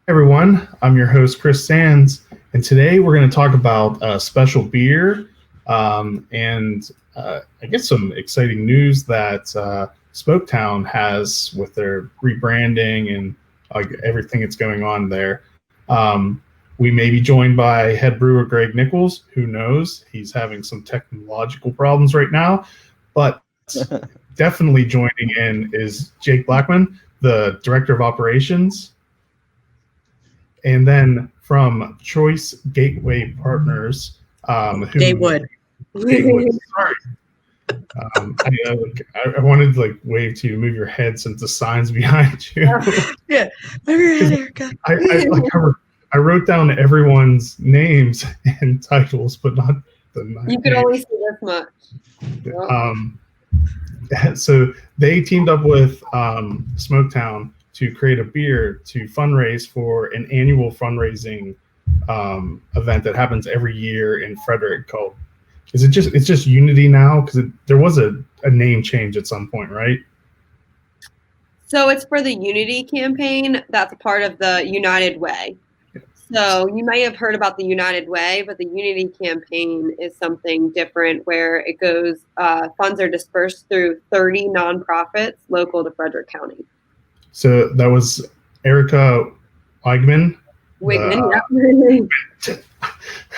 Everyone, I'm your host, Chris Sands, and today we're going to talk about special beer and I guess some exciting news that Smoketown has with their rebranding and everything that's going on there. We may be joined by head brewer Greg Nichols. Who knows? He's having some technological problems right now, but definitely joining in is Jake Blackman, the director of operations. And then from Choice Gateway Partners, Gatewood. Sorry. I wanted to wave to you, move your head since the sign's behind you. Yeah, move your head, Erica. I wrote down everyone's names and titles, but not the names. You can only see this much. So they teamed up with Smoketown to create a beer to fundraise for an annual fundraising event that happens every year in Frederick called, it's just Unity now? Because there was a name change at some point, right? So it's for the Unity campaign. That's a part of the United Way. So you may have heard about the United Way, but the Unity campaign is something different where it goes, funds are dispersed through 30 nonprofits local to Frederick County. So that was Erica Wigman. Yeah.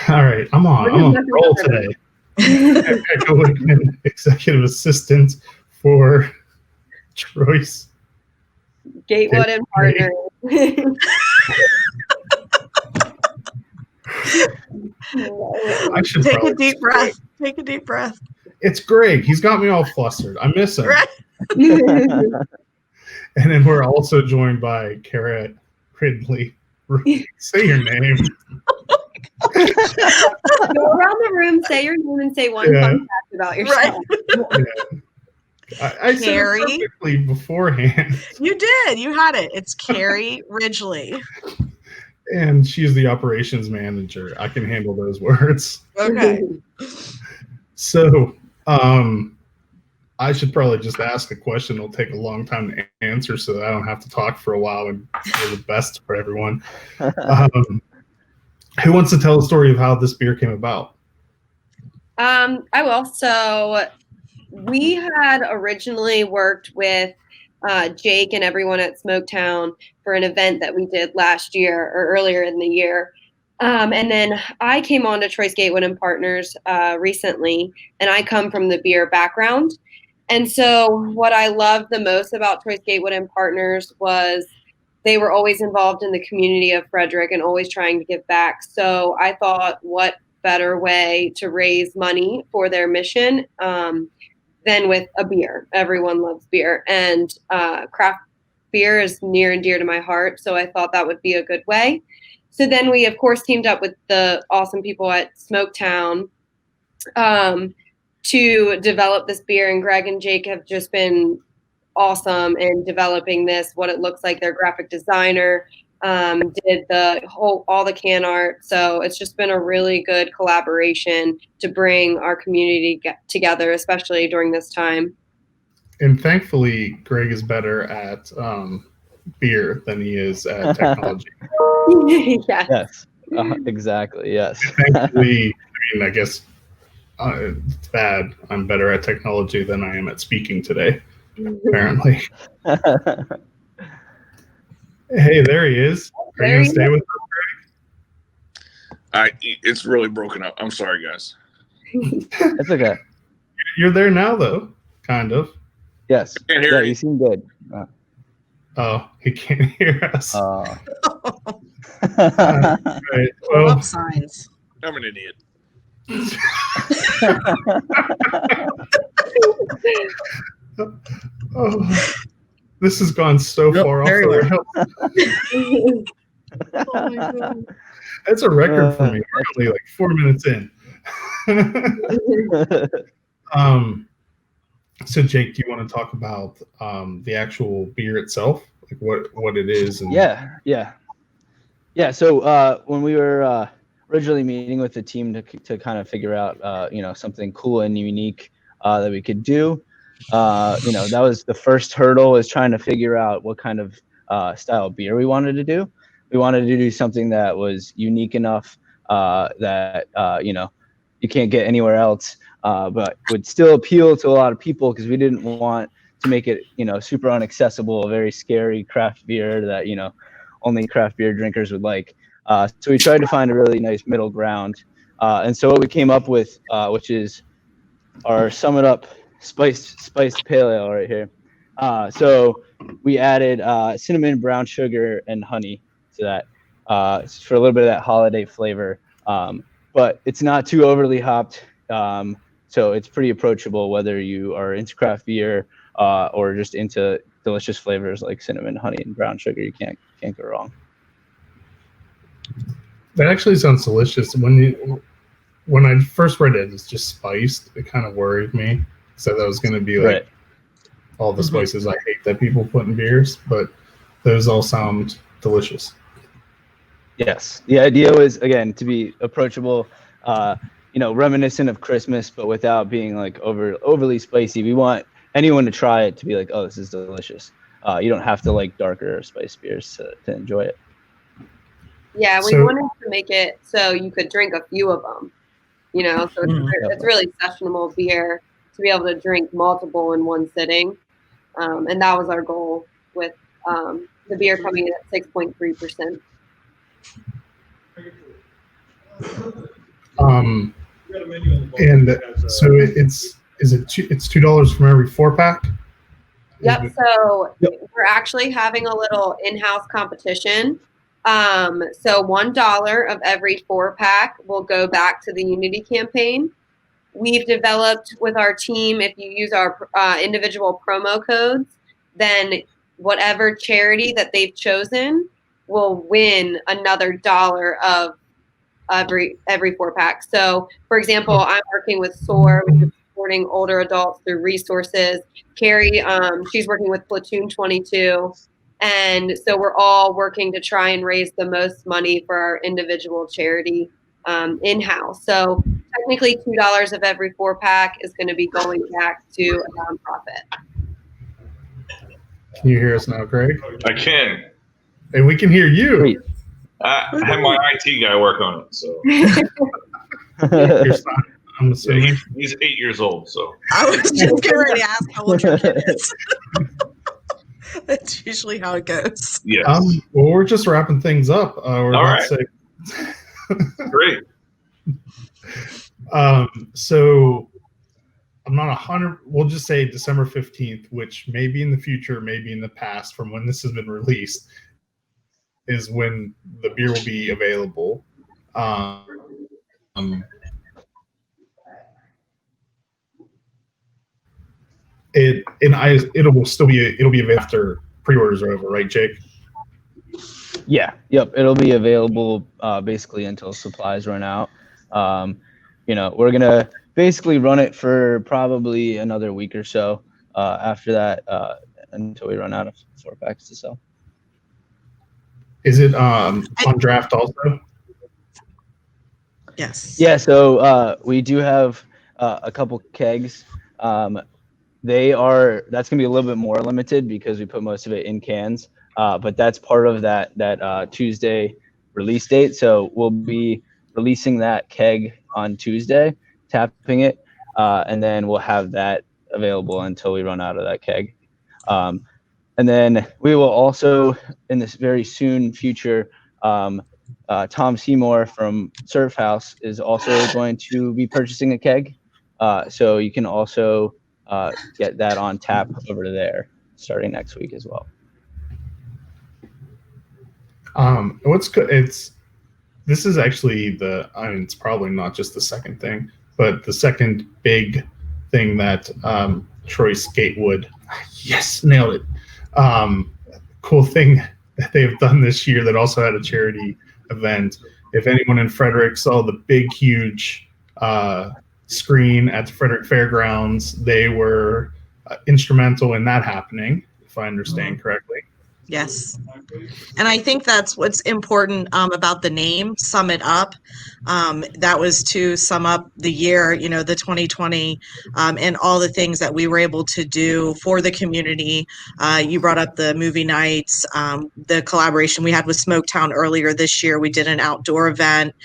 All right, I'm on the roll today. Erica Wigman, executive assistant for Choice Gatewood and Partners. I should take a deep breath. Take a deep breath. It's Greg. He's got me all flustered. I miss him. Right. And then we're also joined by Kara Ridley. Say your name. Go around the room, say your name, and say one fun fact about yourself. Right. I said it perfectly beforehand. You did. You had it. It's Carrie Ridgely. And she's the operations manager. I can handle those words. Okay. So, I should probably just ask a question. It'll take a long time to answer so that I don't have to talk for a while and do the best for everyone. Who wants to tell the story of how this beer came about? I will. So we had originally worked with Jake and everyone at Smoketown for an event that we did last year or earlier in the year. And then I came on to Choice Gatewood and Partners recently, and I come from the beer background. And so what I loved the most about Choice Gatewood and Partners was they were always involved in the community of Frederick and always trying to give back. So I thought, what better way to raise money for their mission than with a beer. Everyone loves beer, and craft beer is near and dear to my heart. So I thought that would be a good way. So then we, of course, teamed up with the awesome people at Smoketown to develop this beer. And Greg and Jake have just been awesome in developing this, what it looks like. Their graphic designer did all the can art. So it's just been a really good collaboration to bring our community together, especially during this time. And thankfully, Greg is better at beer than he is at technology. Yes, exactly. Yes. Thankfully, I guess it's bad. I'm better at technology than I am at speaking today, apparently. Hey, there he is. Are you going to stay with us, Greg? It's really broken up. I'm sorry, guys. That's okay. You're there now, though, kind of. Yes. I can't hear you. You seem good. Oh, he can't hear us. Right. Well, up signs. I'm an idiot. This has gone so far off the rails. Oh my God. That's a record for me. We're only 4 minutes in. So Jake, do you want to talk about the actual beer itself, like what it is? And Yeah. So when we were originally meeting with the team to kind of figure out something cool and unique that we could do, that was the first hurdle, is trying to figure out what kind of style beer we wanted to do. we wanted to do something that was unique enough that you can't get anywhere else, but would still appeal to a lot of people because we didn't want to make it super inaccessible, a very scary craft beer that only craft beer drinkers would like. So we tried to find a really nice middle ground, and so what we came up with, which is our Sum It Up spiced pale ale right here. So we added cinnamon, brown sugar, and honey to that for a little bit of that holiday flavor. But it's not too overly hopped, so it's pretty approachable whether you are into craft beer or just into delicious flavors like cinnamon, honey, and brown sugar. You can't go wrong. That actually sounds delicious. When I first read it, it's just spiced. It kind of worried me. So that was going to be like all the spices I hate that people put in beers, but those all sound delicious. Yes, the idea was again to be approachable, reminiscent of Christmas, but without being like overly spicy. We want anyone to try it to be like, oh, this is delicious. You don't have to like darker or spiced beers to enjoy it. Yeah, we wanted to make it so you could drink a few of them. So it's really sessionable beer to be able to drink multiple in one sitting, and that was our goal with the beer coming in at 6.3%. And so it's $2 from every 4-pack. Yep. So we're actually having a little in-house competition. So $1 of every 4-pack will go back to the Unity campaign. We've developed with our team, if you use our individual promo codes, then whatever charity that they've chosen will win another $1 of every 4-pack. So, for example, I'm working with SOAR, which is supporting older adults through resources. Carrie, she's working with Platoon 22. And so we're all working to try and raise the most money for our individual charity in-house. So technically $2 of every 4-pack is going to be going back to a nonprofit. Can you hear us now, Greg? I can. And we can hear you. Great. I had my IT guy work on it, so. Your son, I'm assuming. He's 8 years old, so. I was just getting ready to ask how old your kid is. That's usually how it goes. Yes. Well, we're just wrapping things up. We're All about right. to say. Great. So I'm not 100. We'll just say December 15th, which may be in the future, maybe in the past, from when this has been released, is when the beer will be available. It'll be available after pre-orders are over, right, Jake? Yeah. Yep. It'll be available basically until supplies run out. We're gonna basically run it for probably another week or so after that until we run out of 4-packs to sell. Is it on draft also? Yes. Yeah. So we do have a couple kegs. That's gonna be a little bit more limited because we put most of it in cans. But that's part of that Tuesday release date. So we'll be releasing that keg on Tuesday, tapping it, and then we'll have that available until we run out of that keg. And then we will also, in this very soon future, Tom Seymour from Surf House is also going to be purchasing a keg. So you can also get that on tap over to there starting next week as well. What's good? This is actually it's probably not just the second thing, but the second big thing that Troy Skatewood, yes, nailed it. Cool thing that they've done this year that also had a charity event. If anyone in Frederick saw the big, huge screen at the Frederick Fairgrounds, they were instrumental in that happening, if I understand correctly. Yes. And I think that's what's important about the name, Sum It Up. That was to sum up the year, the 2020, and all the things that we were able to do for the community. You brought up the movie nights, the collaboration we had with Smoketown earlier this year. We did an outdoor event.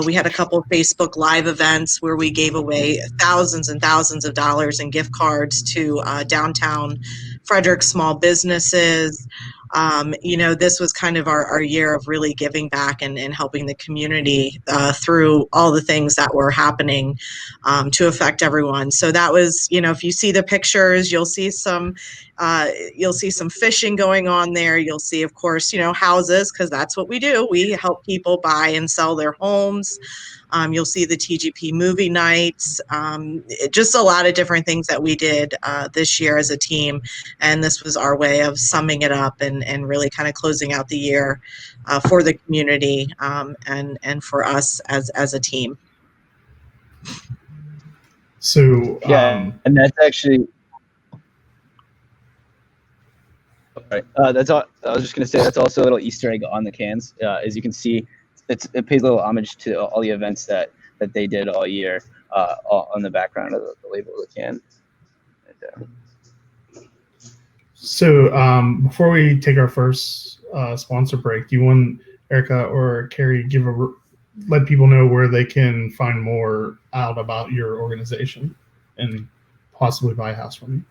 We had a couple of Facebook Live events where we gave away thousands and thousands of dollars in gift cards to downtown Frederick small businesses. This was kind of our year of really giving back and helping the community through all the things that were happening to affect everyone. So that was, if you see the pictures, you'll see some fishing going on there. You'll see, of course, houses, because that's what we do. We help people buy and sell their homes. You'll see the TGP movie nights, just a lot of different things that we did this year as a team. And this was our way of summing it up and really kind of closing out the year for the community and for us as a team. So, and that's actually. Right. That's all. I was just gonna say that's also a little Easter egg on the cans. As you can see, it pays a little homage to all the events that they did all year on the background of the label of the can. So before we take our first sponsor break, do you want Erica or Carrie let people know where they can find more out about your organization and possibly buy a house from you?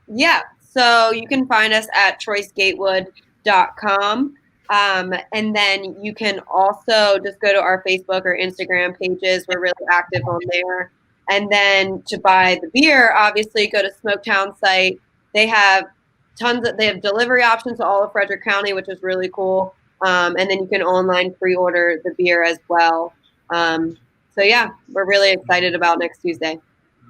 Yeah. So you can find us at troysgatewood.com. And then you can also just go to our Facebook or Instagram pages. We're really active on there. And then to buy the beer, obviously go to Smoketown site. They have they have delivery options to all of Frederick County, which is really cool. And then you can online pre-order the beer as well. So yeah, we're really excited about next Tuesday.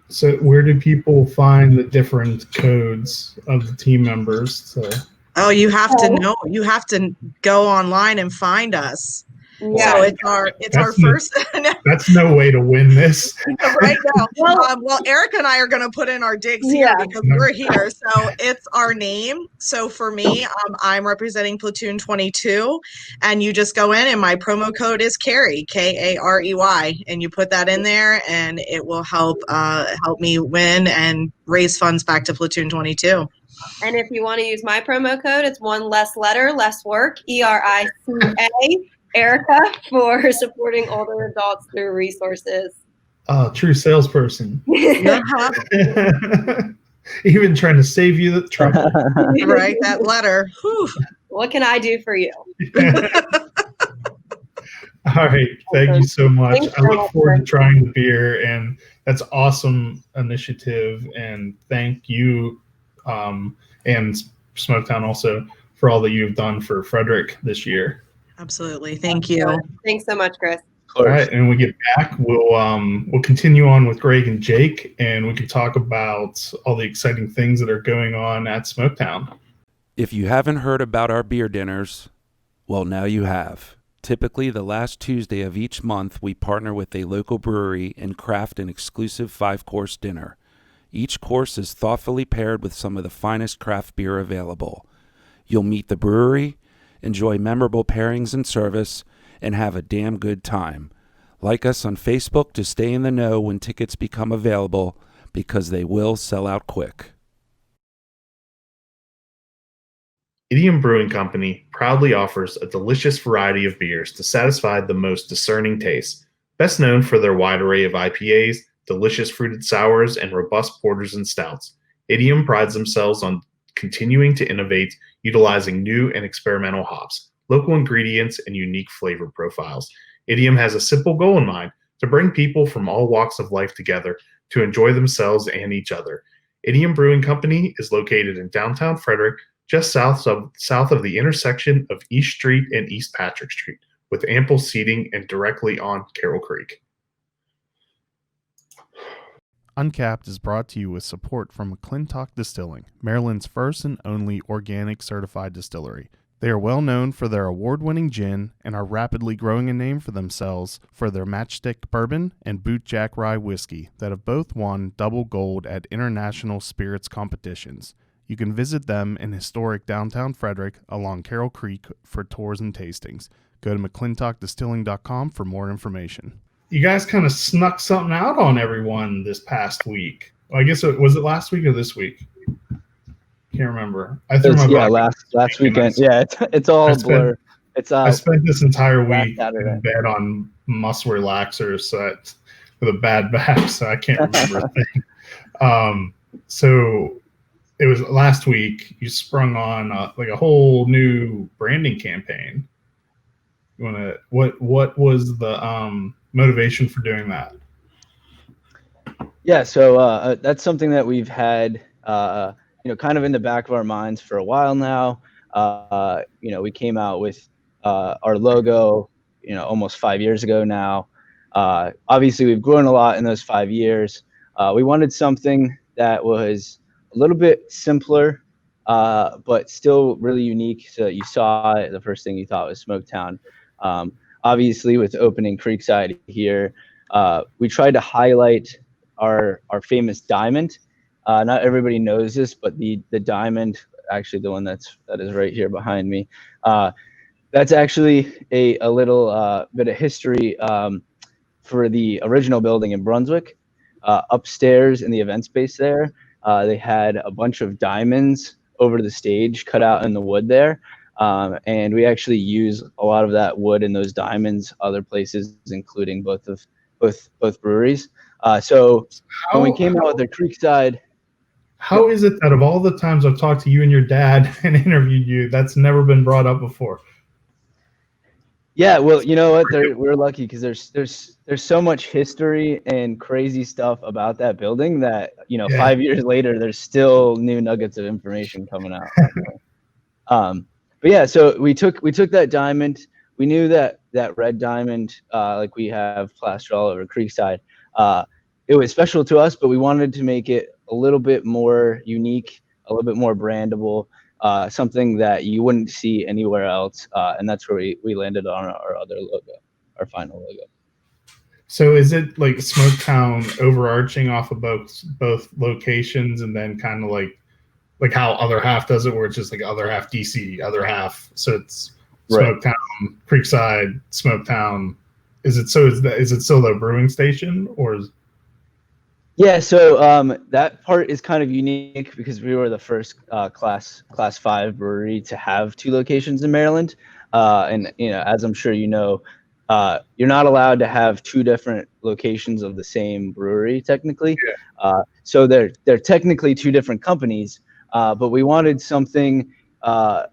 So where do people find the different codes of the team members? Oh, you have to know. You have to go online and find us. Yeah. So it's our first. That's no way to win this. Right now. Well, Erica and I are going to put in our digs here because we're here. So it's our name. So for me, I'm representing Platoon 22, and you just go in, and my promo code is Carey, Karey, and you put that in there, and it will help me win and raise funds back to Platoon 22. And if you want to use my promo code, it's one less letter, less work, ERICA. Erica, for supporting older adults through resources. True salesperson. Even trying to save you the trouble. Right, that letter. Whew. What can I do for you? All right, thank you so much. I look forward to trying the beer, and that's awesome initiative. And thank you, and Smoketown also for all that you've done for Frederick this year. Absolutely. Thank you. Thanks so much, Chris. All right, and when we get back, we'll continue on with Greg and Jake, and we can talk about all the exciting things that are going on at Smoketown. If you haven't heard about our beer dinners, well, now you have. Typically, the last Tuesday of each month, we partner with a local brewery and craft an exclusive 5-course dinner. Each course is thoughtfully paired with some of the finest craft beer available. You'll meet the brewery, enjoy memorable pairings and service, and have a damn good time. Like us on Facebook to stay in the know when tickets become available, because they will sell out quick. Idiom Brewing Company proudly offers a delicious variety of beers to satisfy the most discerning tastes. Best known for their wide array of IPAs, delicious fruited sours, and robust porters and stouts, Idiom prides themselves on continuing to innovate, utilizing new and experimental hops, local ingredients, and unique flavor profiles. Idiom has a simple goal in mind: to bring people from all walks of life together to enjoy themselves and each other. Idiom Brewing Company is located in downtown Frederick, just south of the intersection of East Street and East Patrick Street, with ample seating and directly on Carroll Creek. Uncapped is brought to you with support from McClintock Distilling, Maryland's first and only organic certified distillery. They are well known for their award-winning gin and are rapidly growing a name for themselves for their Matchstick Bourbon and Bootjack Rye Whiskey that have both won double gold at international spirits competitions. You can visit them in historic downtown Frederick along Carroll Creek for tours and tastings. Go to McClintockDistilling.com for more information. You guys kind of snuck something out on everyone this past week. Well, I guess was it last week or this week? Can't remember. I threw my last weekend. Yeah, it's all a blur. I spent this entire week Saturday in bed on muscle relaxers, with a bad back, so I can't remember a thing. So it was last week. You sprung on like a whole new branding campaign. What was the motivation for doing that? Yeah, so that's something that we've had, kind of in the back of our minds for a while now. We came out with our logo, almost 5 years ago now. Obviously, we've grown a lot in those 5 years. We wanted something that was a little bit simpler, but still really unique. So you saw it, the first thing you thought was Smoketown. Obviously, with opening Creekside here, we tried to highlight our famous diamond. Not everybody knows this, but the diamond, actually the one that is right here behind me, that's actually a little bit of history for the original building in Brunswick. Upstairs in the event space there, they had a bunch of diamonds over the stage cut out in the wood there. And we actually use a lot of that wood and those diamonds other places, including both breweries. So when we came out with the Creekside. How is it that of all the times I've talked to you and your dad and interviewed you, that's never been brought up before? Yeah, well, you know what? We're lucky because there's so much history and crazy stuff about that building that 5 years later there's still new nuggets of information coming out. But yeah, so we took that diamond. We knew that red diamond, like we have plastered all over Creekside, it was special to us, but we wanted to make it a little bit more unique, a little bit more brandable, something that you wouldn't see anywhere else. And that's where we landed on our other logo, our final logo. So is it like Smoketown overarching off of both locations, and then kind of like how Other Half does it, where it's just like Other Half DC, Other Half. So it's Smoketown, right. Creekside, Smoketown. Is it still the brewing station, or is? Yeah, so that part is kind of unique because we were the first class 5 brewery to have 2 locations in Maryland, and as I'm sure you know, you're not allowed to have 2 different locations of the same brewery technically. Yeah. So they're technically 2 different companies, but we wanted something, a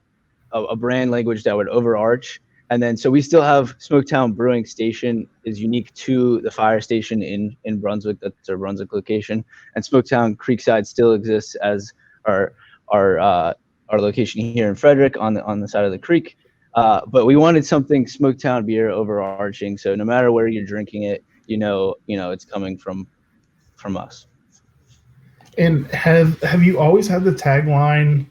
brand language that would overarch. And then, so we still have Smoketown Brewing Station is unique to the fire station in Brunswick. That's our Brunswick location. And Smoketown Creekside still exists as our location here in Frederick on the side of the creek. But we wanted something Smoketown beer overarching. So no matter where you're drinking it, it's coming from us. And have you always had the tagline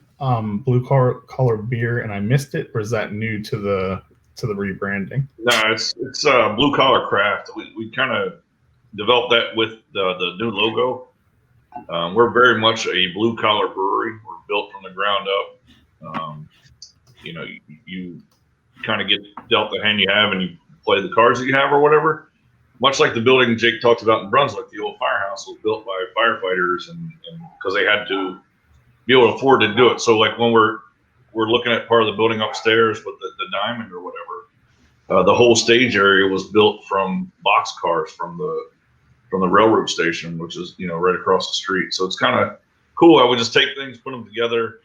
blue collar beer and I missed it, or is that new to the rebranding? No, it's blue collar craft. We kind of developed that with the new logo. We're very much a blue collar brewery. We're built from the ground up. You kind of get dealt the hand you have and you play the cards that you have or whatever. Much like the building Jake talked about in Brunswick, the old firehouse was built by firefighters and because they had to be able to afford to do it. So like when we're looking at part of the building upstairs with the diamond or whatever, the whole stage area was built from box cars from the railroad station, which is right across the street. So it's kind of cool. I would just take things, put them together.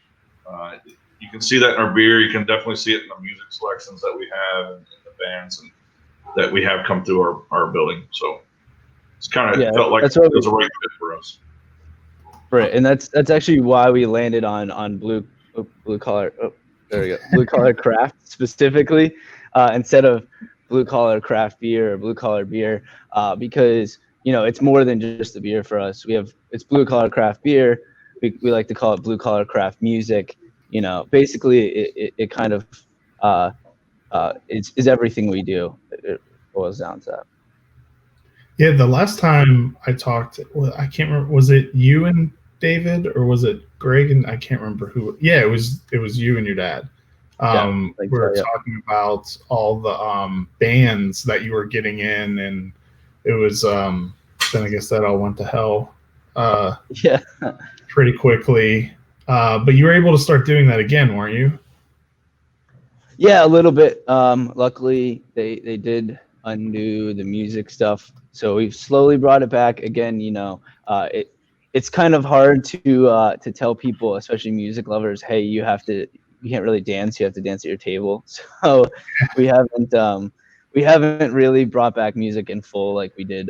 You can see that in our beer. You can definitely see it in the music selections that we have and the bands and that we have come through our building. So it's kind of felt like it was a right fit for us. Right, and that's actually why we landed on blue collar. Oh, there we go. Blue collar craft specifically, instead of blue collar craft beer or blue collar beer, because it's more than just the beer for us. It's blue collar craft beer. We like to call it blue collar craft music. Basically it kind of is everything we do. It boils down to that. Yeah, the last time I talked, I can't remember, was it you and David, or was it Greg and I can't remember who. Yeah, it was you and your dad. We were talking about all the bands that you were getting in, and it was then I guess that all went to hell. Yeah. Pretty quickly. But you were able to start doing that again, weren't you? Yeah, a little bit. Luckily, they did undo the music stuff, so we've slowly brought it back again. It's kind of hard to tell people, especially music lovers, hey, you can't really dance. You have to dance at your table. So we haven't really brought back music in full like we did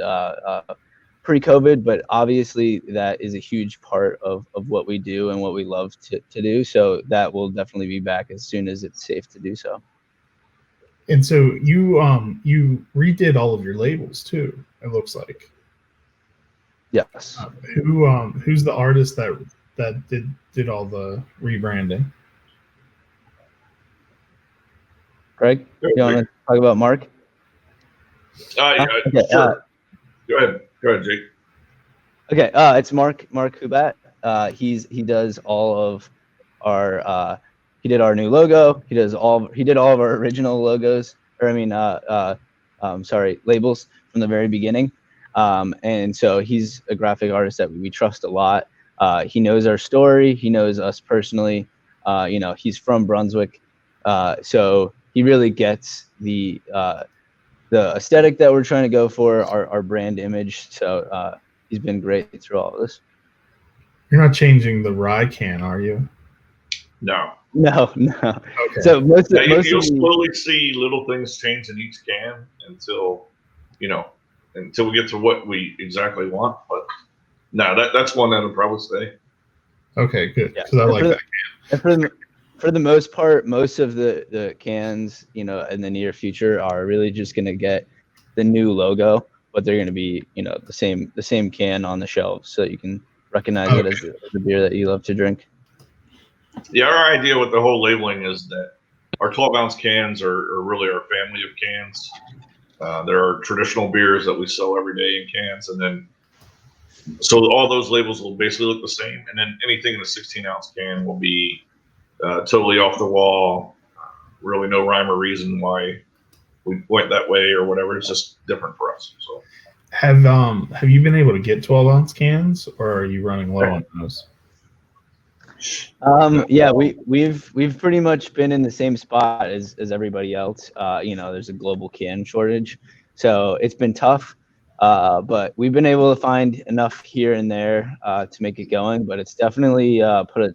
pre-COVID, but obviously that is a huge part of what we do and what we love to do. So that will definitely be back as soon as it's safe to do so. And so you redid all of your labels too, it looks like. Yes. Who's the artist that did all the rebranding? Greg, you want to talk about Mark? Okay, sure. Go ahead, Jake. Okay, it's Mark Kubat. He does all of our he did our new logo. He did all of our original logos, or labels from the very beginning. And so he's a graphic artist that we trust a lot. He knows our story. He knows us personally. He's from Brunswick, so he really gets the aesthetic that we're trying to go for, our brand image. So he's been great through all of this. You're not changing the rye can, are you? No. Okay. So you'll slowly see little things change in each can until we get to what we exactly want. But no, that's one that'll probably stay. Okay, good. Because I like that can. And for the most part, most of the cans, in the near future are really just going to get the new logo, but they're going to be, the same can on the shelves, so you can recognize it as the beer that you love to drink. Yeah, our idea with the whole labeling is that our 12-ounce cans are really our family of cans. There are traditional beers that we sell every day in cans, and then so all those labels will basically look the same, and then anything in a 16-ounce can will be totally off the wall. Really no rhyme or reason why we went that way or whatever. It's just different for us. So have you been able to get 12-ounce cans, or are you running low on those? Yeah, we've pretty much been in the same spot as everybody else. There's a global can shortage, so it's been tough. But we've been able to find enough here and there to make it going. But it's definitely put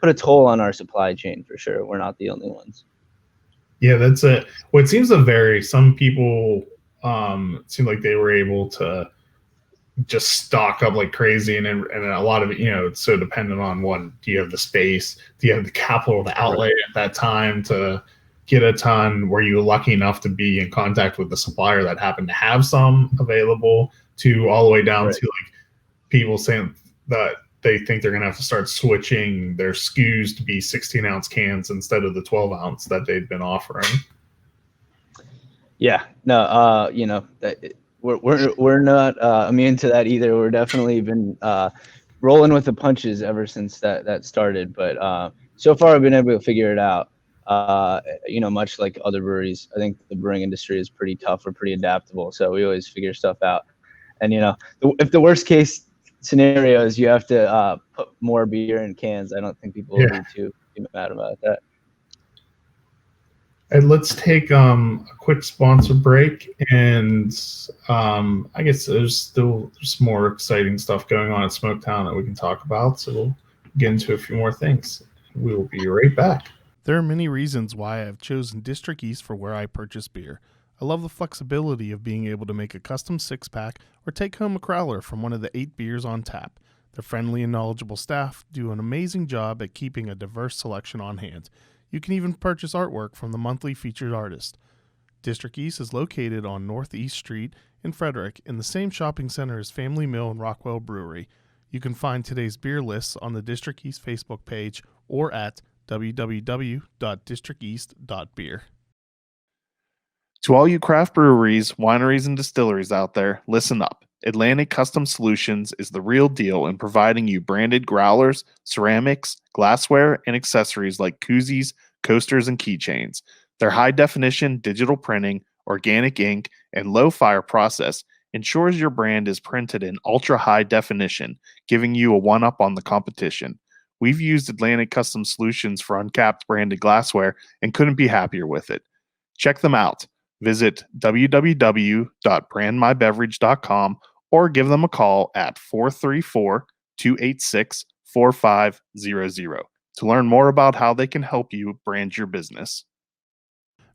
a toll on our supply chain for sure. We're not the only ones. Yeah, that's it. What seems to vary. Some people seem like they were able to just stock up like crazy, and a lot of it, it's so dependent on one. Do you have the space? Do you have the capital to outlay at that time to get a ton? Were you lucky enough to be in contact with the supplier that happened to have some available? To all the way down to like people saying that they think they're gonna have to start switching their SKUs to be 16-ounce cans instead of the 12-ounce that they've been offering. Yeah, no, we're not immune to that either. We're definitely been rolling with the punches ever since that started. But so far, I've been able to figure it out. Much like other breweries, I think the brewing industry is pretty tough. We're pretty adaptable, so we always figure stuff out. And if the worst case scenario is you have to put more beer in cans, I don't think people will be too mad about that. And let's take a quick sponsor break, and I guess there's some more exciting stuff going on at Smoketown that we can talk about. So we'll get into a few more things. We will be right back. There are many reasons why I have chosen District East for where I purchase beer. I love the flexibility of being able to make a custom 6-pack or take home a crowler from one of the 8 beers on tap. Their friendly and knowledgeable staff do an amazing job at keeping a diverse selection on hand. You can even purchase artwork from the monthly featured artist. District East is located on Northeast Street in Frederick in the same shopping center as Family Mill and Rockwell Brewery. You can find today's beer lists on the District East Facebook page or at www.districteast.beer. To all you craft breweries, wineries, and distilleries out there, listen up. Atlantic Custom Solutions is the real deal in providing you branded growlers, ceramics, glassware, and accessories like koozies, coasters, and keychains. Their high-definition digital printing, organic ink, and low-fire process ensures your brand is printed in ultra-high definition, giving you a one-up on the competition. We've used Atlantic Custom Solutions for uncapped branded glassware and couldn't be happier with it. Check them out. Visit www.brandmybeverage.com or give them a call at 434-286-4500 to learn more about how they can help you brand your business.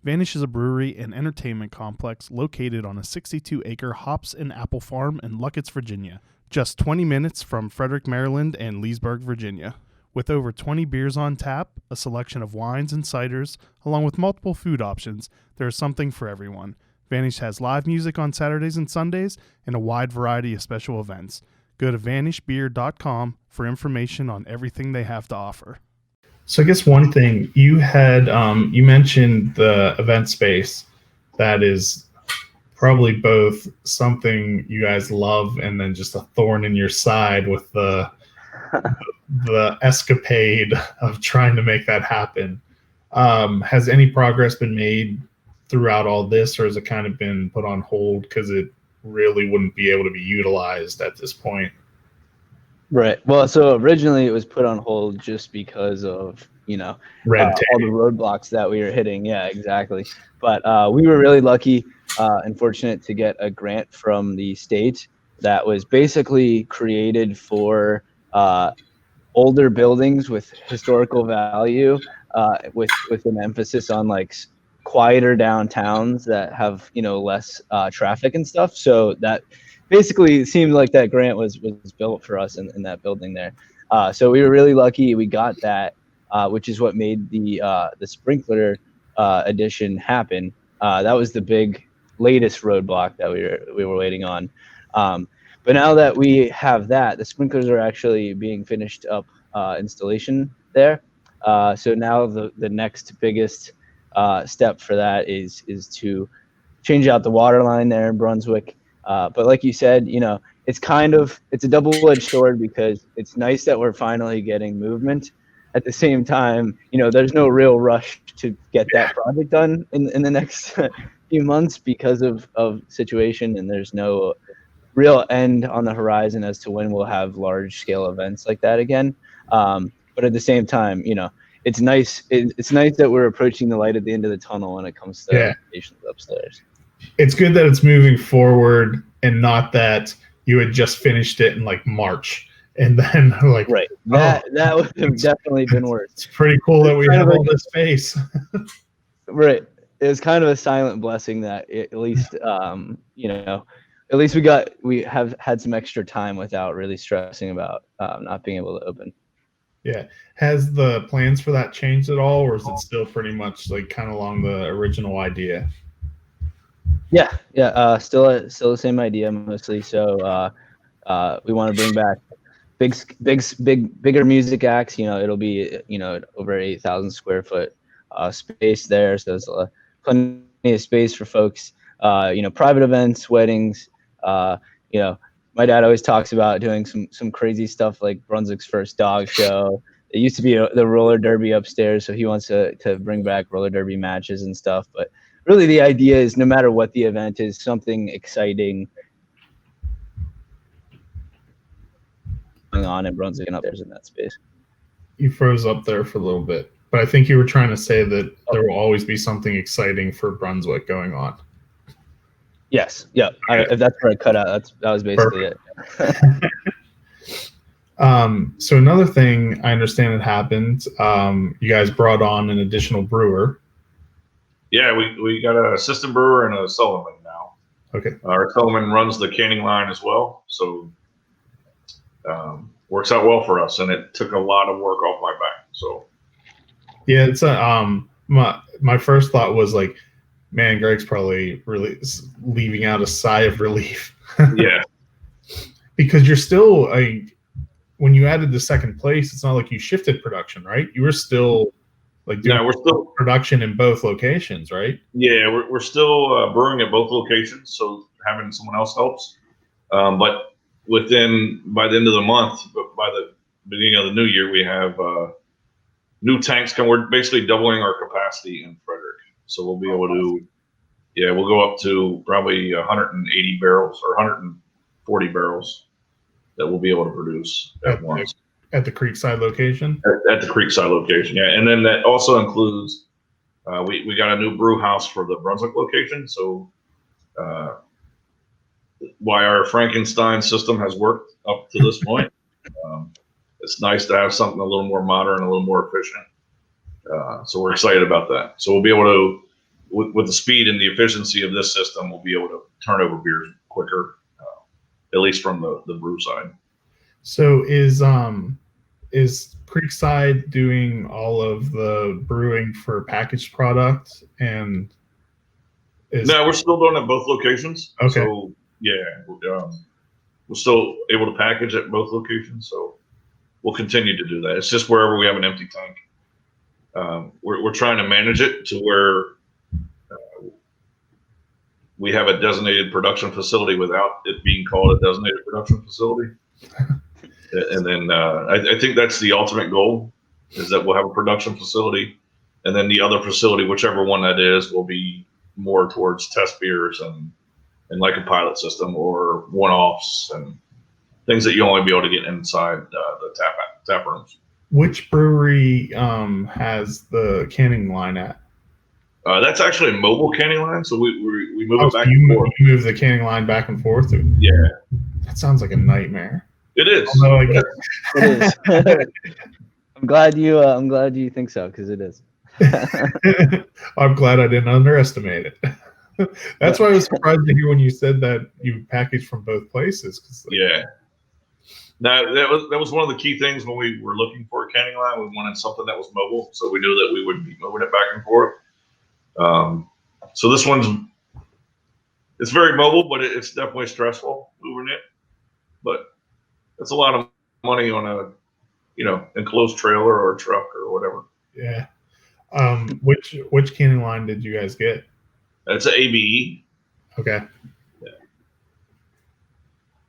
Vanish is a brewery and entertainment complex located on a 62-acre hops and apple farm in Luckett's, Virginia, just 20 minutes from Frederick, Maryland and Leesburg, Virginia. With over 20 beers on tap, a selection of wines and ciders, along with multiple food options, there is something for everyone. Vanish has live music on Saturdays and Sundays and a wide variety of special events. Go to vanishbeer.com for information on everything they have to offer. So I guess one thing you had, you mentioned the event space. That is probably both something you guys love and then just a thorn in your side with the escapade of trying to make that happen. Has any progress been made throughout all this, or has it kind of been put on hold because it really wouldn't be able to be utilized at this point? Right. Well, so originally it was put on hold just because of, Red tape. all the roadblocks that we were hitting. Yeah, exactly. But we were really lucky and fortunate to get a grant from the state that was basically created for older buildings with historical value, with an emphasis on like quieter downtowns that have less traffic and stuff. So that basically seemed like that grant was built for us in that building there. So we were really lucky we got that, which is what made the sprinkler addition happen. That was the big latest roadblock that we were waiting on. But now that we have that, the sprinklers are actually being finished up installation there. So now the next biggest step for that is to change out the water line there in Brunswick. But like you said, it's a double-edged sword because it's nice that we're finally getting movement. At the same time, there's no real rush to get that project done in the next few months because of situation, and there's no real end on the horizon as to when we'll have large-scale events like that again. But at the same time, it's nice. It's nice that we're approaching the light at the end of the tunnel when it comes to patients upstairs. It's good that it's moving forward and not that you had just finished it in like March and then like right. That would have definitely been worse. It's pretty cool that we have all this space. Right. It was kind of a silent blessing that at least at least we have had some extra time without really stressing about not being able to open. Yeah. Has the plans for that changed at all, or is it still pretty much like kind of along the original idea? Yeah. Still the same idea mostly. So we want to bring back bigger music acts. It'll be over 8,000 square foot space there. So there's plenty of space for folks. Private events, weddings. My dad always talks about doing some crazy stuff like Brunswick's first dog show. It used to be the roller derby upstairs, so he wants to bring back roller derby matches and stuff. But really, the idea is no matter what the event is, something exciting going on in Brunswick and upstairs in that space. You froze up there for a little bit, but I think you were trying to say that there will always be something exciting for Brunswick going on. Yes. Yeah. If that's where I cut out, that was basically perfect. It. So another thing I understand it happened. You guys brought on an additional brewer. Yeah, we got an assistant brewer and a Sullivan now. Okay. Our Sullivan runs the canning line as well, so works out well for us. And it took a lot of work off my back. So yeah, it's my first thought was like, man, Greg's probably really leaving out a sigh of relief. Yeah. Because you're still, when you added the second place, it's not like you shifted production, right? You were still like doing we're still production in both locations, right? Yeah, we're still brewing at both locations, so having someone else helps. But by the end of the month, but by the beginning of the new year, we have new tanks come. We're basically doubling our capacity in Frederick, so we'll be able to. Yeah, we'll go up to probably 180 barrels or 140 barrels that we'll be able to produce at once. At the Creekside location? At the Creekside location, yeah. And then that also includes, we got a new brew house for the Brunswick location. So while our Frankenstein system has worked up to this point, it's nice to have something a little more modern, a little more efficient. So we're excited about that. So we'll be able to, with the speed and the efficiency of this system, we'll be able to turn over beers quicker, at least from the brew side. So is Creekside doing all of the brewing for packaged product? And no, we're still doing it at both locations. Okay. So yeah, we're still able to package at both locations. So we'll continue to do that. It's just wherever we have an empty tank. We're trying to manage it to where we have a designated production facility without it being called a designated production facility. And then I think that's the ultimate goal, is that we'll have a production facility, and then the other facility, whichever one that is, will be more towards test beers and like a pilot system or one-offs and things that you only be able to get inside the tap rooms. Which brewery has the canning line at? That's actually a mobile canning line, so we move it back and forth. You move the canning line back and forth? Yeah. That sounds like a nightmare. It is. It is. I'm glad you think so, because it is. I'm glad I didn't underestimate it. That's why I was surprised to hear when you said that you packaged from both places. Yeah. Now that was one of the key things when we were looking for a canning line. We wanted something that was mobile, so we knew that we would be moving it back and forth. So this it's very mobile, but it's definitely stressful moving it. But it's a lot of money on a, enclosed trailer or a truck or whatever. Yeah. Which canning line did you guys get? It's an ABE. Okay. Yeah.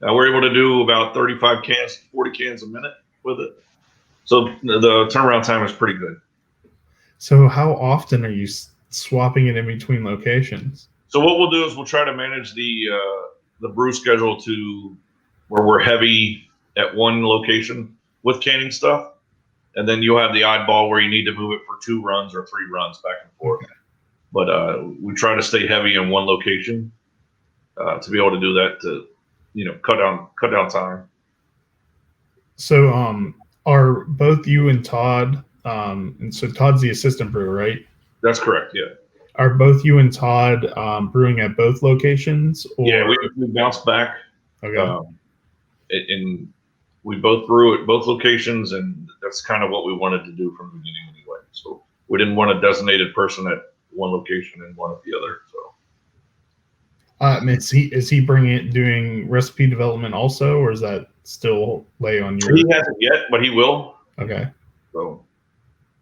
Now we're able to do about 35 cans, 40 cans a minute with it. So the turnaround time is pretty good. So how often are you swapping it in between locations? So what we'll do is we'll try to manage the brew schedule to where we're heavy at one location with canning stuff, and then you'll have the oddball where you need to move it for 2 runs or 3 runs back and forth. Okay. But we try to stay heavy in one location to be able to do that to, cut down time. So are both you and Todd, and so Todd's the assistant brewer, right? That's correct. Yeah. Are both you and Todd brewing at both locations? Or? Yeah, we bounced back. Okay. And we both brew at both locations, and that's kind of what we wanted to do from the beginning anyway. So we didn't want a designated person at one location and one at the other. So is he doing recipe development also, or is that still lay on you? He hasn't yet, but he will. Okay. So,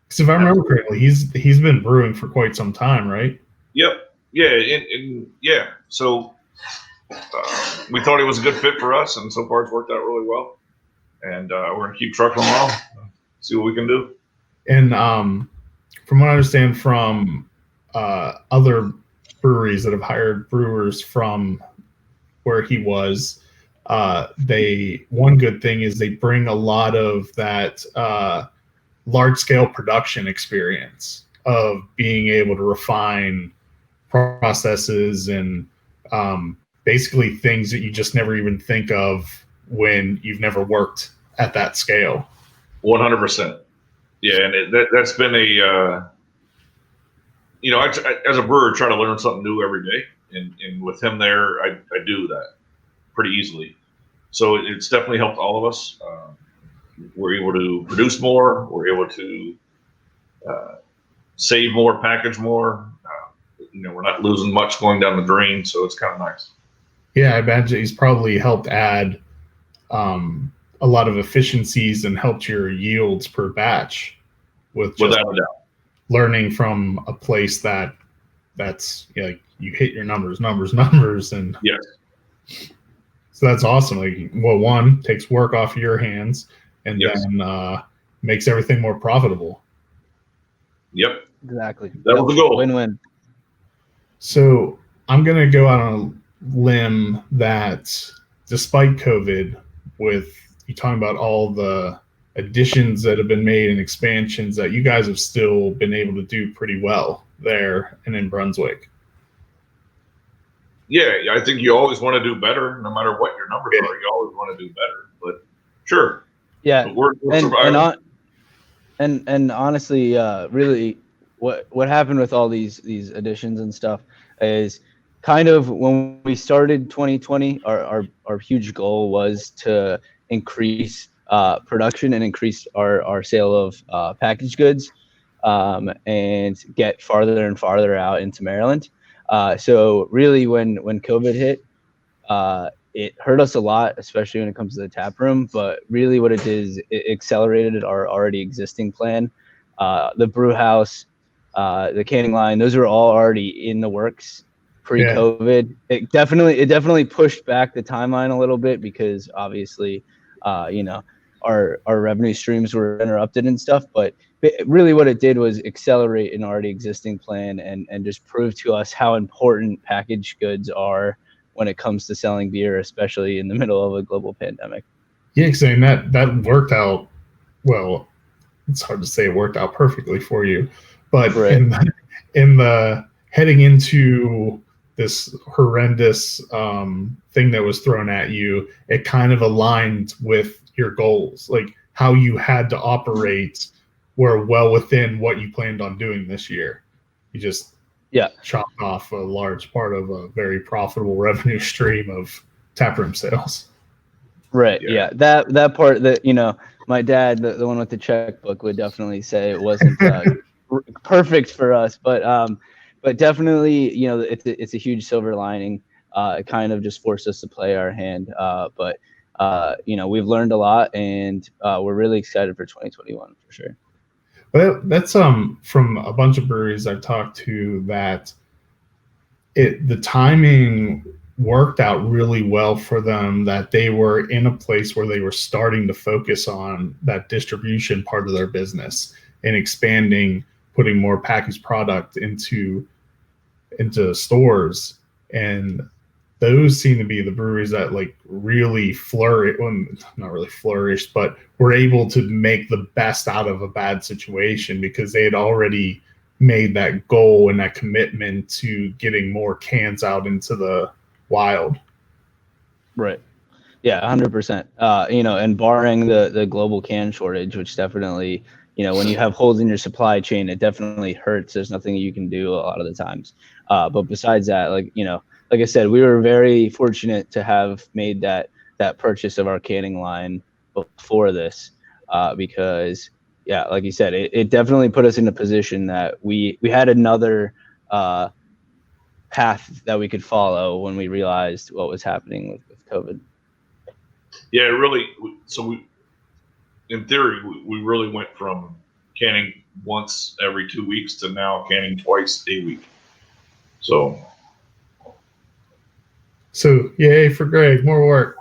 because if I remember correctly, he's been brewing for quite some time, right? Yep. Yeah. Yeah. So we thought it was a good fit for us, and so far it's worked out really well. And we're going to keep trucking along, see what we can do. And from what I understand from other breweries that have hired brewers from where he was, one good thing is they bring a lot of that large-scale production experience of being able to refine processes and basically things that you just never even think of when you've never worked at that scale. 100%. Yeah, and that's been a, I, as a brewer, try to learn something new every day. And with him there, I do that pretty easily. So it's definitely helped all of us. We're able to produce more. We're able to save more, package more. We're not losing much going down the drain, so it's kind of nice. Yeah, I imagine he's probably helped add a lot of efficiencies and helped your yields per batch without a doubt. Learning from a place that's you hit your numbers and yes. So that's awesome. Like, well, one takes work off your hands, and Yes. then makes everything more profitable. Yep. Exactly. That was the goal. Win-win. So I'm going to go out on a limb that despite COVID, with you talking about all the additions that have been made and expansions, that you guys have still been able to do pretty well there and in Brunswick. Yeah, I think you always want to do better, no matter what your numbers are. You always want to do better, but sure. Yeah, But we're surviving. And honestly, really, what happened with all these additions and stuff is kind of when we started 2020, our huge goal was to increase production and increase our sale of packaged goods, and get farther and farther out into Maryland. So really, when COVID hit, it hurt us a lot, especially when it comes to the tap room. But really, what it did is it accelerated our already existing plan. The brew house, the canning line, those were all already in the works pre-COVID. Yeah. It definitely pushed back the timeline a little bit because obviously, our revenue streams were interrupted and stuff. But really, what it did was accelerate an already existing plan and just prove to us how important packaged goods are when it comes to selling beer, especially in the middle of a global pandemic. Yeah, saying that worked out well. It's hard to say it worked out perfectly for you, but right. in the heading into this horrendous thing that was thrown at you, it kind of aligned with your goals, like how you had to operate were well within what you planned on doing this year. You just chopped off a large part of a very profitable revenue stream of taproom sales. Right. Yeah. That part that, my dad, the one with the checkbook, would definitely say it wasn't perfect for us, but definitely, it's a huge silver lining. It kind of just forced us to play our hand. But we've learned a lot, and we're really excited for 2021 for sure. Well, that's from a bunch of breweries I've talked to, that the timing worked out really well for them, that they were in a place where they were starting to focus on that distribution part of their business and expanding, putting more packaged product into stores. And those seem to be the breweries that like really not really flourished, but were able to make the best out of a bad situation because they had already made that goal and that commitment to getting more cans out into the wild. Right. Yeah, 100%. And barring the global can shortage, which definitely, when you have holes in your supply chain, it definitely hurts. There's nothing you can do a lot of the times. But besides that, like I said, we were very fortunate to have made that purchase of our canning line before this, because like you said, it definitely put us in a position that we had another path that we could follow when we realized what was happening with COVID. Yeah, really. So in theory, we really went from canning once every 2 weeks to now canning twice a week. So yay for Greg, more work.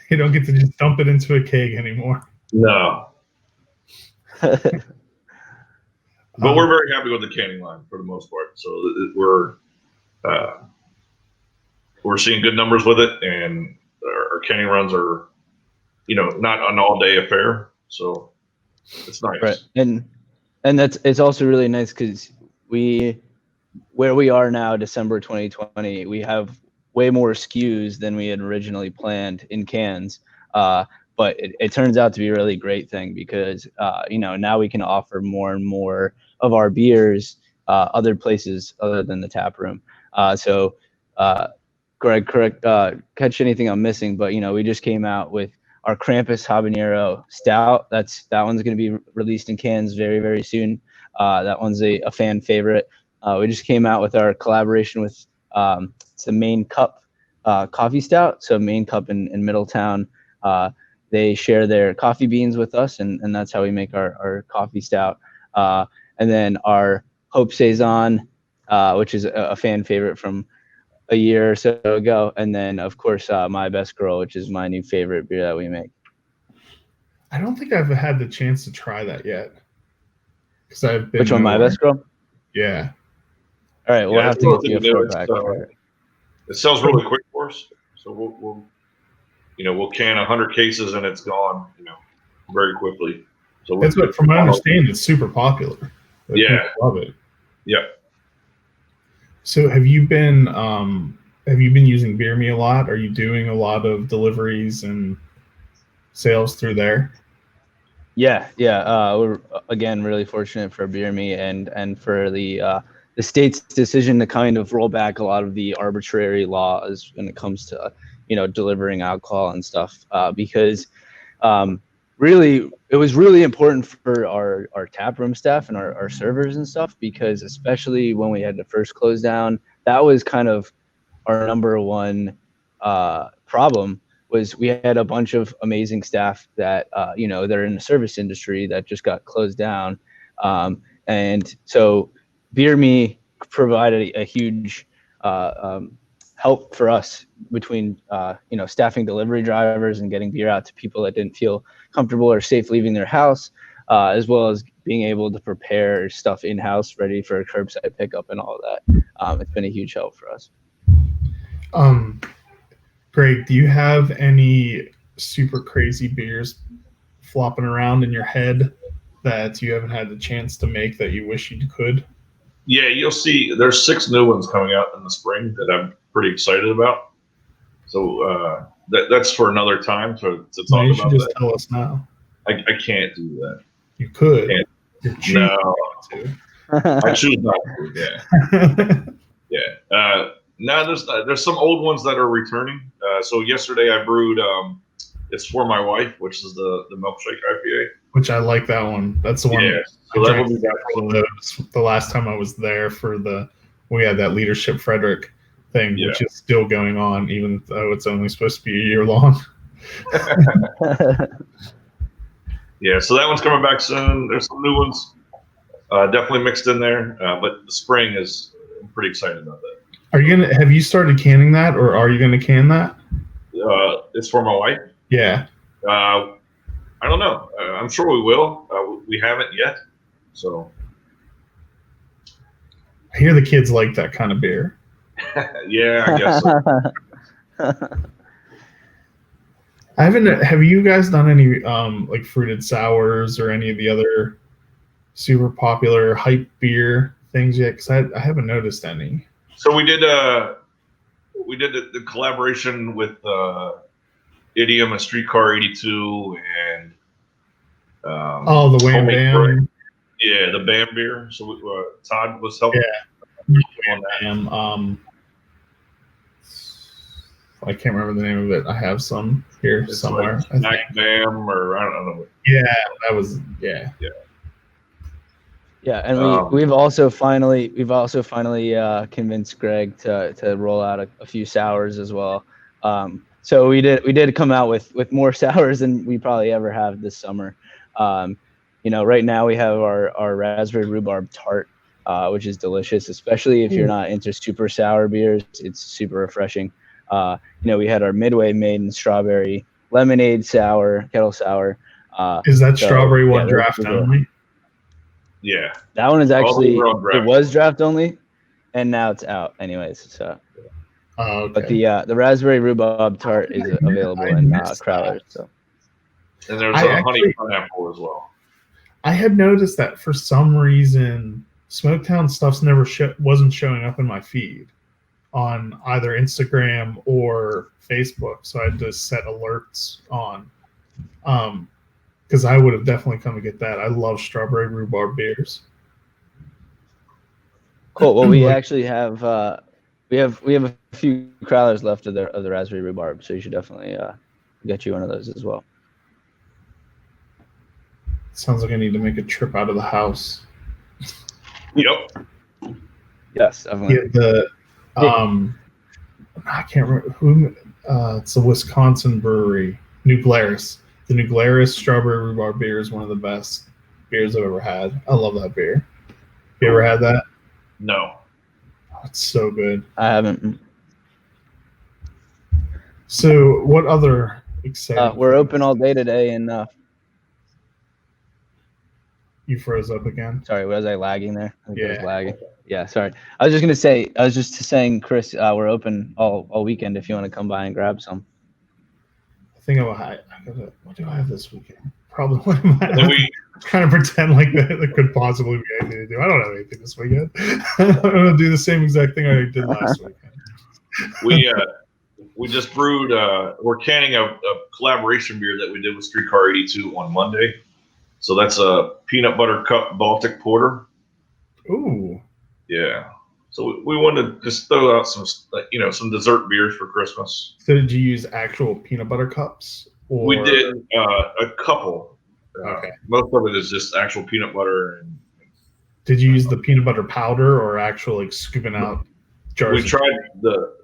You don't get to just dump it into a keg anymore. No. But we're very happy with the canning line for the most part. So we're seeing good numbers with it, and our canning runs are, not an all-day affair. So it's nice. Right. And it's also really nice because where we are now, December 2020, we have way more SKUs than we had originally planned in cans. But it turns out to be a really great thing because, now we can offer more and more of our beers other places other than the tap room. So Greg, catch anything I'm missing, but, we just came out with our Krampus Habanero Stout. That one's going to be released in cans very, very soon. That one's a fan favorite. We just came out with our collaboration with it's the Main Cup Coffee Stout. So Main Cup in Middletown, they share their coffee beans with us, and that's how we make our coffee stout. And then our Hope Saison, which is a fan favorite from a year or so ago, and then of course My Best Girl, which is my new favorite beer that we make. I don't think I've had the chance to try that yet. Because I've been Which one, My nowhere. Best Girl? Yeah. All right, we'll Yeah, have it's to get you a relatively new. 4-pack. It sells really quick for us, so we'll can 100 cases and it's gone, very quickly. So That's what, from my understanding, it's super popular. Like, Yeah. people love it. Yeah. So have you been using Beer Me a lot? Are you doing a lot of deliveries and sales through there? Yeah. We're again really fortunate for Beer Me and for the state's decision to kind of roll back a lot of the arbitrary laws when it comes to delivering alcohol and stuff, because really it was really important for our taproom staff and our servers and stuff, because especially when we had to first close down, that was kind of our number one problem. Was we had a bunch of amazing staff that they're in the service industry that just got closed down, and so Beer Me provided a huge help for us between staffing delivery drivers and getting beer out to people that didn't feel comfortable or safe leaving their house, as well as being able to prepare stuff in-house ready for curbside pickup and all of that. It's been a huge help for us. Greg, do you have any super crazy beers flopping around in your head that you haven't had the chance to make that you wish you could? Yeah, you'll see. There's 6 new ones coming out in the spring that I'm pretty excited about. So that's for another time to talk No, you about should just that. tell us now. I can't do that. You could. Can't. You're choosing No, not I choose not to. Yeah. to. Yeah. Now there's some old ones that are returning. So yesterday I brewed. It's for my wife, which is the milkshake IPA. Which I like that one. That's the one. Yeah. So I that drank will be back one of those the last time I was there for we had that Leadership Frederick thing, Yeah. which is still going on, even though it's only supposed to be a year long. Yeah. So that one's coming back soon. There's some new ones, definitely mixed in there. But the spring I'm pretty excited about that. Have you started canning that, or are you gonna can that? It's for my wife. Yeah. I don't know. I'm sure we will. We haven't yet. So. I hear the kids like that kind of beer. Yeah, I guess so. Have you guys done any like fruited sours or any of the other super popular hype beer things yet? Because I haven't noticed any. So we did the collaboration with Idiom and Streetcar 82 and the Wham Bam. Yeah, the Bam beer. So Todd was helping. Yeah. Wham Bam. I can't remember the name of it. I have some here somewhere. Like Snack Bam, or I don't know. Yeah, that was yeah. Yeah, and we've also finally convinced Greg to roll out a few sours as well. So we did come out with more sours than we probably ever have this summer. Right now we have our raspberry rhubarb tart, which is delicious, especially if you're not into super sour beers. It's super refreshing. We had our Midway Maiden strawberry lemonade sour, kettle sour. Is that strawberry one draft only? Yeah, that one is actually it was draft only, and now it's out anyways. So, okay. But the raspberry rhubarb tart is available in Crowler. So, and there's a honey pineapple as well. I had noticed that for some reason, Smoketown stuff's never wasn't showing up in my feed on either Instagram or Facebook, so I had to set alerts on. Because I would have definitely come to get that. I love strawberry rhubarb beers. Cool. Well, we actually have we have a few crowlers left of the raspberry rhubarb, so you should definitely get you one of those as well. Sounds like I need to make a trip out of the house. Yep. Yes, definitely. Yeah, I can't remember who. It's the Wisconsin brewery, New Glarus. The New Glarus strawberry rhubarb beer is one of the best beers I've ever had. I love that beer. You ever had that? No. Oh, it's so good. I haven't. So what other exciting? We're things? open all day today, and You froze up again. sorry, was I lagging there? I think I was Yeah. lagging. Yeah, sorry. I was just saying, Chris, we're open all weekend if you want to come by and grab some. I think what do I have this weekend? Probably what am And then we trying to pretend like that could possibly be anything to do. I don't have anything this weekend. I'm gonna do the same exact thing I did last weekend. we just brewed. We're canning a collaboration beer that we did with Streetcar 82 on Monday. So that's a peanut butter cup Baltic porter. Ooh. Yeah. So we wanted to just throw out some dessert beers for Christmas. So did you use actual peanut butter cups? Or... We did a couple. Okay. Most of it is just actual peanut butter. And did you use the peanut butter powder or actual like scooping out jars?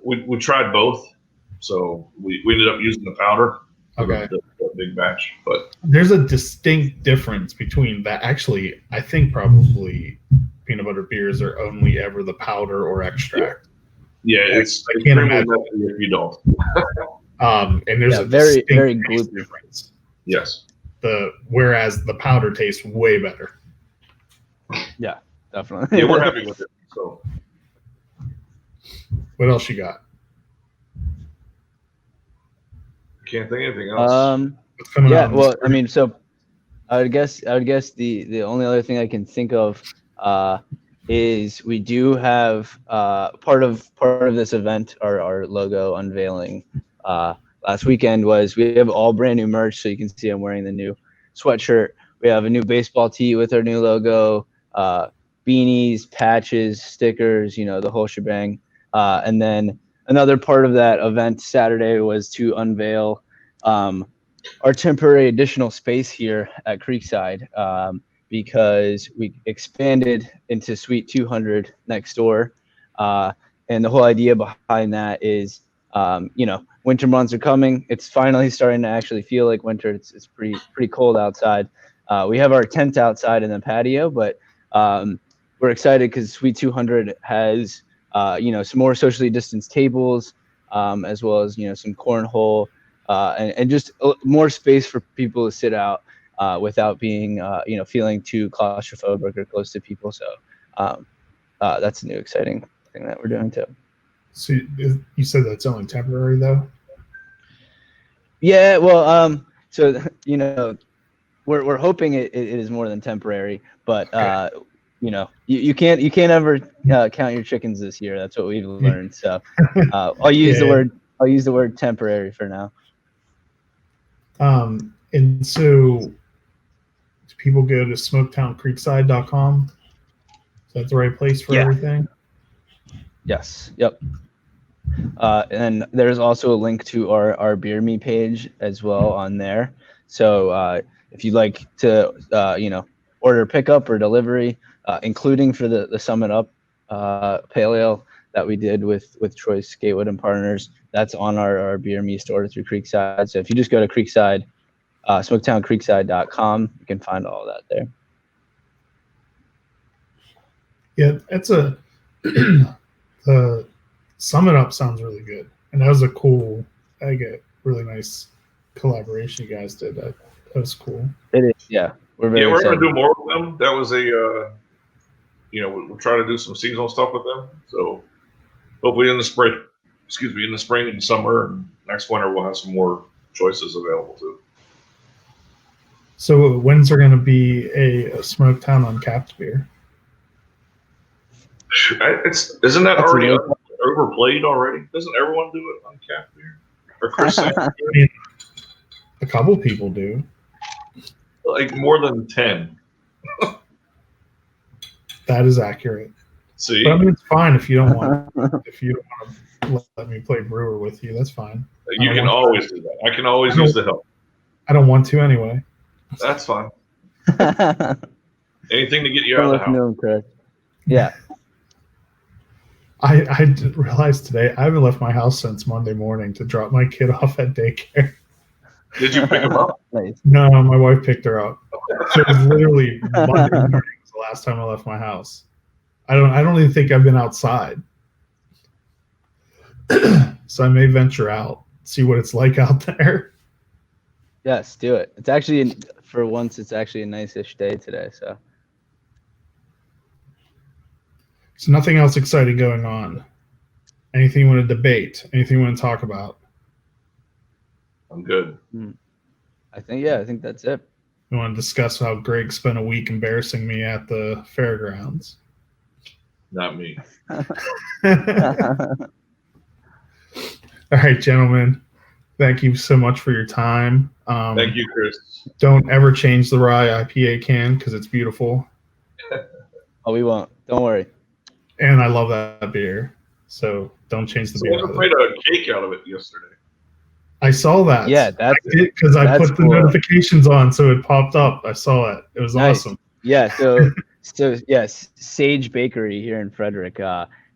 We tried both. So we ended up using the powder. Okay. The big batch, but there's a distinct difference between that. Actually, I think probably peanut butter beers are only ever the powder or extract. Yeah, I can't imagine if you don't. And there's a very distinct gloopy difference. Yes. Whereas the powder tastes way better. Yeah, definitely. Yeah, we're happy with it. So, what else you got? Can't think of anything else. Yeah, well, I mean, so I would guess the only other thing I can think of is we do have part of this event, our logo unveiling last weekend was we have all brand new merch. So you can see I'm wearing the new sweatshirt. We have a new baseball tee with our new logo, beanies, patches, stickers, the whole shebang. And then another part of that event Saturday was to unveil our temporary additional space here at Creekside because we expanded into Suite 200 next door. And the whole idea behind that is, winter months are coming. It's finally starting to actually feel like winter. It's pretty cold outside. We have our tent outside in the patio, but we're excited because Suite 200 has some more socially distanced tables, as well as some cornhole, and just more space for people to sit out without being feeling too claustrophobic or close to people. So that's a new exciting thing that we're doing too. So you said that's only temporary though? Yeah, well, so we're hoping it is more than temporary, but okay. You can't ever count your chickens this year. That's what we've learned. So I'll use the word temporary for now. And so do people go to smoketowncreekside.com? Is that the right place for everything? Yes. Yep. And there's also a link to our Beer Me page as well on there. So if you'd like to order pickup or delivery, including for the Summit Up Pale Ale that we did with Troy's Gatewood and Partners, that's on our Beer Me store through Creekside. So if you just go to Creekside, SmoketownCreekside.com, you can find all of that there. Yeah, it's the Summit Up sounds really good, and that was a really nice collaboration you guys did. That was cool. It is, yeah. We're going to do more with them. That was we'll try to do some seasonal stuff with them. So hopefully in the spring and summer and next winter, we'll have some more choices available too. So when's there going to be a Smoketown Uncapped beer? Isn't that already overplayed already? Doesn't everyone do it Uncapped beer? Or Chris said, a couple people do. Like more than 10. That is accurate. See, but I mean, it's fine if you don't want to let me play brewer with you. That's fine. You can always do that. I can always use the help. I don't want to anyway. That's fine. Anything to get you out of the house. Yeah. I did realize today I haven't left my house since Monday morning to drop my kid off at daycare. Did you pick him up? No, my wife picked her up. So it was literally Monday morning was the last time I left my house. I don't even think I've been outside. So I may venture out see what it's like out there? Yes, do it. It's actually, for once, it's actually a nice-ish day today. So Nothing else exciting going on. Anything you want to debate? Anything you want to talk about? I'm good. I think that's it. You want to discuss how Greg spent a week embarrassing me at the fairgrounds? Not me. All right, gentlemen. Thank you so much for your time. Thank you, Chris. Don't ever change the rye IPA can because it's beautiful. Oh, we won't. Don't worry. And I love that beer. So don't change the beer. Someone made a cake out of it yesterday. I saw that. Yeah, that's because I put the cool. notifications on, so it popped up. I saw it. It was Nice. awesome. Yeah. So yes, Sage Bakery here in Frederick.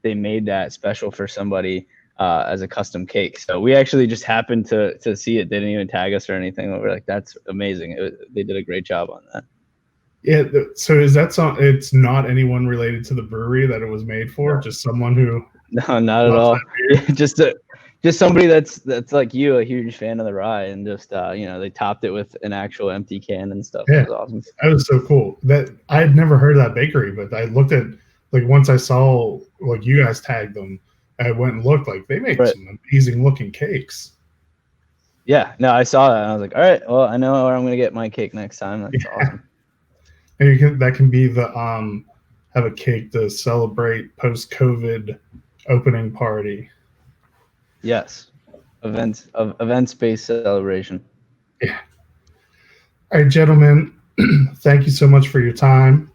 They made that special for somebody as a custom cake. So we actually just happened to see it. They didn't even tag us or anything. We're like, that's amazing. They did a great job on that. Yeah. So is that it's not anyone related to the brewery that it was made for? Just someone who. No, not at all. Just somebody that's like you, a huge fan of the rye, and just they topped it with an actual empty can and stuff. Yeah, it was awesome. That was so cool. That I had never heard of that bakery, but I looked at once I saw you guys tagged them, I went and looked they make some amazing looking cakes. Yeah, no, I saw that and I was like, all right, well, I know where I'm gonna get my cake next time. That's awesome. And that can be the have a cake to celebrate post-COVID opening party. Yes, events-based celebration. Yeah. All right, gentlemen, thank you so much for your time.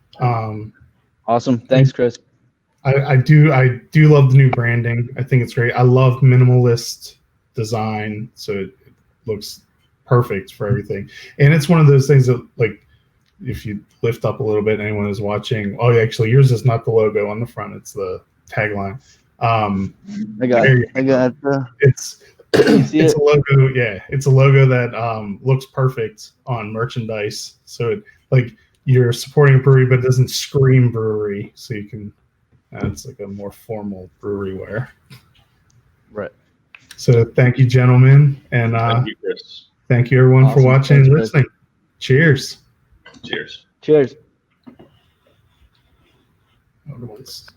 Awesome, thanks, Chris. I do love the new branding. I think it's great. I love minimalist design, so it looks perfect for everything. And it's one of those things that if you lift up a little bit, anyone is watching. Oh, actually, yours is not the logo on the front; it's the tagline. I got it. It's a logo. Yeah, it's a logo that looks perfect on merchandise. So you're supporting a brewery, but it doesn't scream brewery. So you can. It's a more formal brewery wear. Right. So thank you, gentlemen, and thank you, Chris. Thank you, everyone, for watching and listening. Cheers. Cheers. Cheers. Otherwise.